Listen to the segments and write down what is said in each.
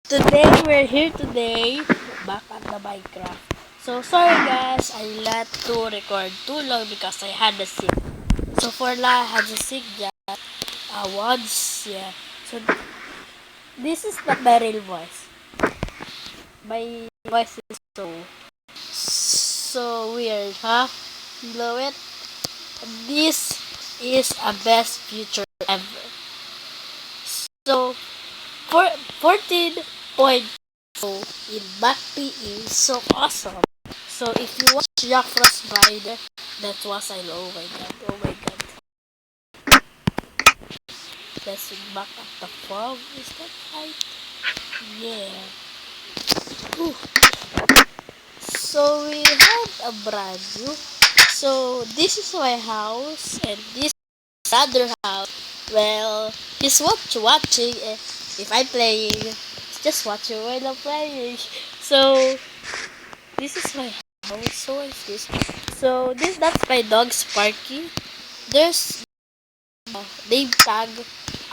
Today, we're here today, back at the Minecraft. So, sorry guys, I let to record too long because I had a sick. So, for now, I had a sick just once, yeah. So, this is not my real voice. My voice is so weird, huh? You know it? This is a best future ever. So, for 14.0 in MacP is so awesome. So if you watch Jack Frost Rider, that was I know. Oh my god. Let's back at the fog. Is that right? Yeah. Ooh. So we have a brand new. So this is my house and this is other house. Well, he's watching. If I'm playing, just watching when I'm playing. So this is my house. So what is this? So that's my dog Sparky. There's name tag.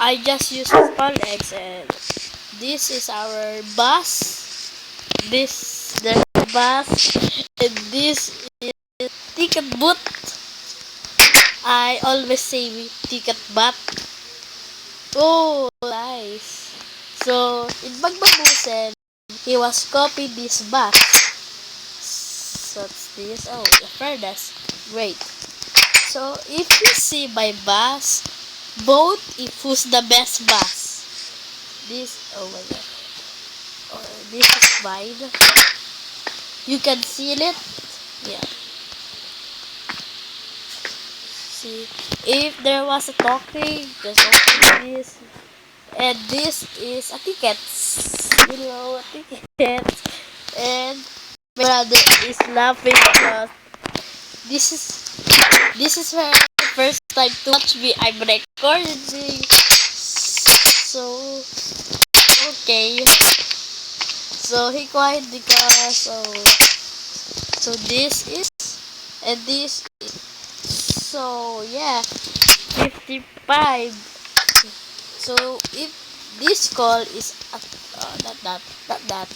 I just use small X and this is our bus. This the bus and this is ticket booth. I always say ticket bot. Oh, nice. So in Magbabusen, he was copying this bus. So it's this. Oh, the furnace. Great. So if you see my bus, vote if who's the best bus. This, oh my god. Oh, this is mine. You can see it. Yeah. See, if there was a talking, just open this. And this is a ticket. You know, a ticket. And my brother is laughing because this is her first time to watch me. I'm recording. So okay. So he quiet because so this is and this is so yeah 55. So if this call is at not that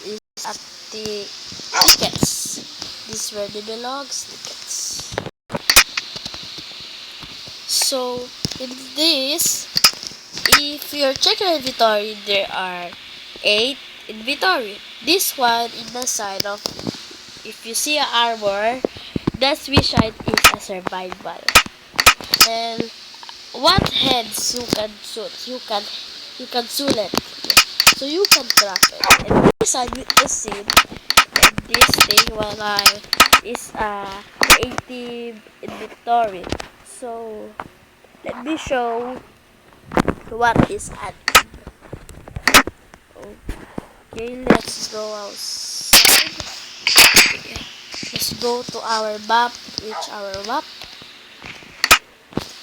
is at the tickets. This where they belongs tickets. So in this, if you're checking inventory, there are 8 inventory. This one in the side of, if you see an armor, that's which side is a survival. And what heads you can shoot, you can shoot it. So you can trap it. And this side with the seed, and this thing is 80 inventory. So let me show what is at. Okay, let's go outside. Okay. Let's go to our map. Reach our map.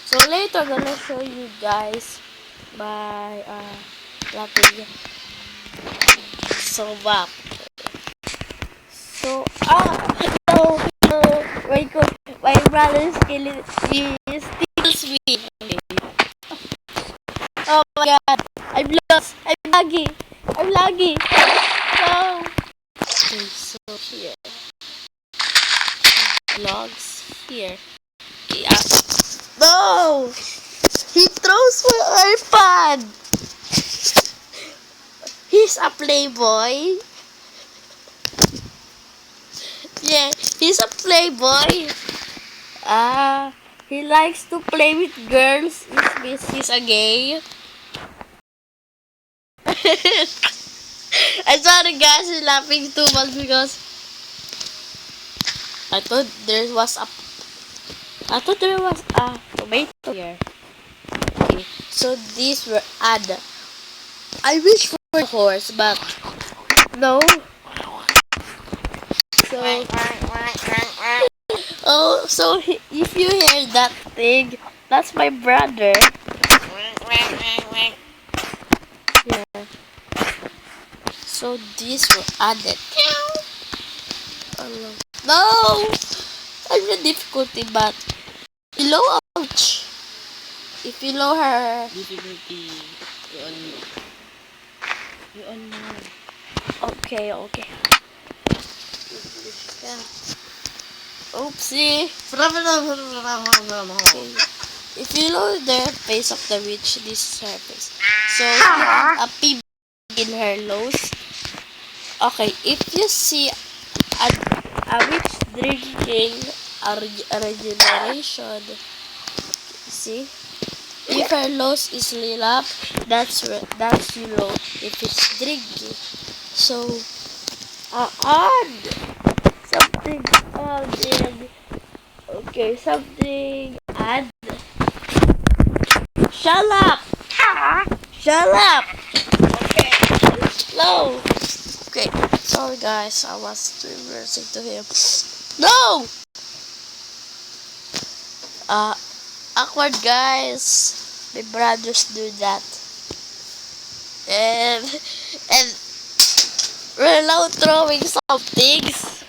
So later, I'm gonna show you guys my Latin so map. So no, my brother is killing me. He steals me. Oh my god, I'm lost. I'm laggy. No. Okay, so here. Logs here. Okay, no! He throws my iPad! He's a playboy. Yeah, he's a playboy. He likes to play with girls. He's a gay. I'm sorry guys, I'm laughing too much because I thought there was a tomato here. Okay, so these were add. I wish for a horse, but no. So, if you hear that thing, that's my brother. Yeah. So these were added. Oh, no! I'm the difficulty, but below, ouch. If you lower her difficulty on You all know. Okay. Yeah. Oopsie. Okay. If you know the face of the witch, this is her face. So, a pig in her nose. Okay, if you see a witch drinking a regeneration, see? If her nose is lit up, that's you know if it's drinking. So, odd. Something odd and okay, something odd. Shut up! Shut up! Okay. No. Okay. Sorry guys, I was reversing to him. No! Awkward guys. My brothers do that. And we're now throwing some things.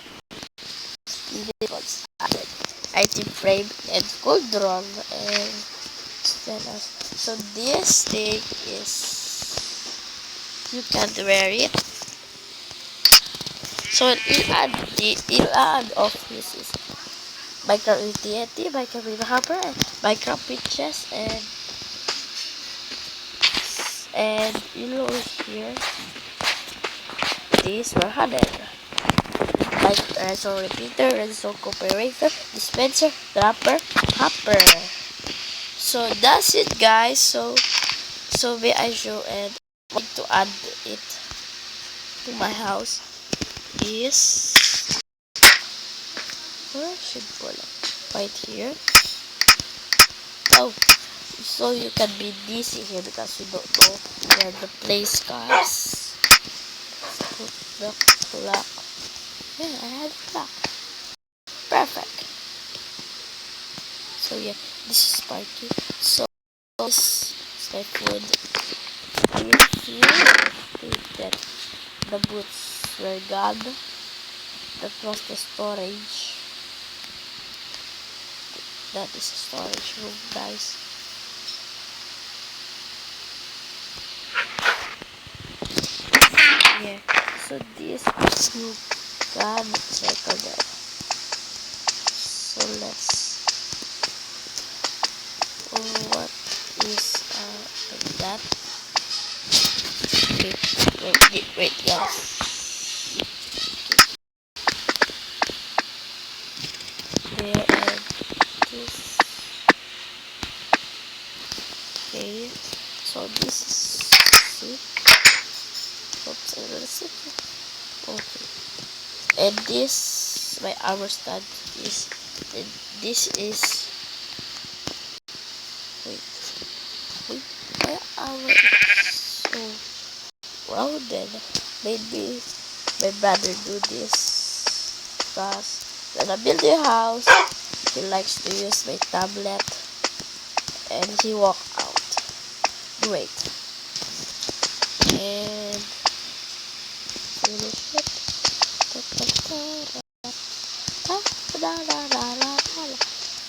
This was added. IT frame and cauldron and so this thing is you can't wear it. So it'll add off uses. Minecraft with TNT, Minecraft with Hopper, Minecraft with chest and you know here these were added. Like redstone repeater, redstone cooperator, dispenser, dropper, hopper. So that's it guys. So may I show and want to add it to my house is where should put it? Right here. Oh, so you can be dizzy here because you don't know where the place goes. Put the clock. Yeah, I had a clock. Perfect. So yeah, this is Sparky. So this is my food. If you think that the boots were gone, that was the storage. That is a storage room, guys. Yeah. So this is gone circle there. So let's. What is that? Wait, guys. There and this. Okay. So this is see. Oops, I will see. Okay. And this my armor stand is. And this is. Wait, my armor is so rounded. Maybe my brother do this because when I build a house, he likes to use my tablet and he walk out. Great. And finish it.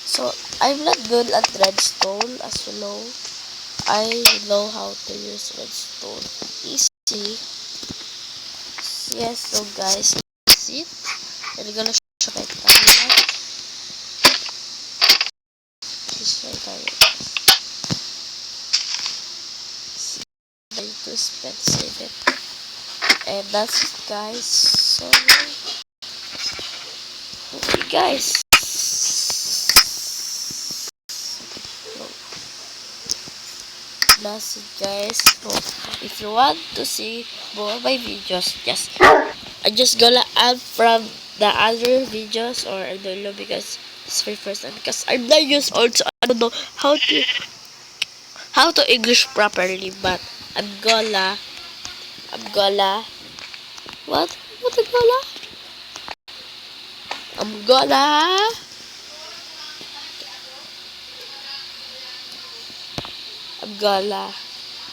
So I'm not good at redstone, as you know. I know how to use redstone easy. Yes, so guys, see it? I'm gonna show my tablet. Just right there. Very too expensive. And that's it, guys. So okay, guys. That's it, guys. So if you want to see more of my videos, I just gonna add from the other videos, or I don't know because it's my first time, because I'm not used also. I don't know how to English properly, but I'm gonna what I'm gonna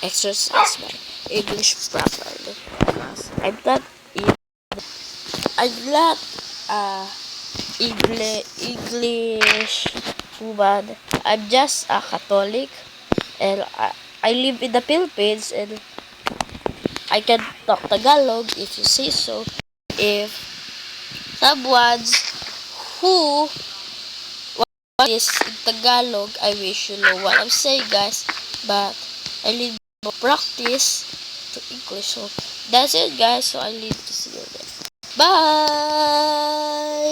exercise my English properly because I'm not English woman. I'm just a Catholic and I live in the Philippines, and I can talk Tagalog if you say so. If someone who is in Tagalog, I wish you know what I'm saying, guys. But I need more practice to English. So that's it, guys. So I need to see you again. Bye.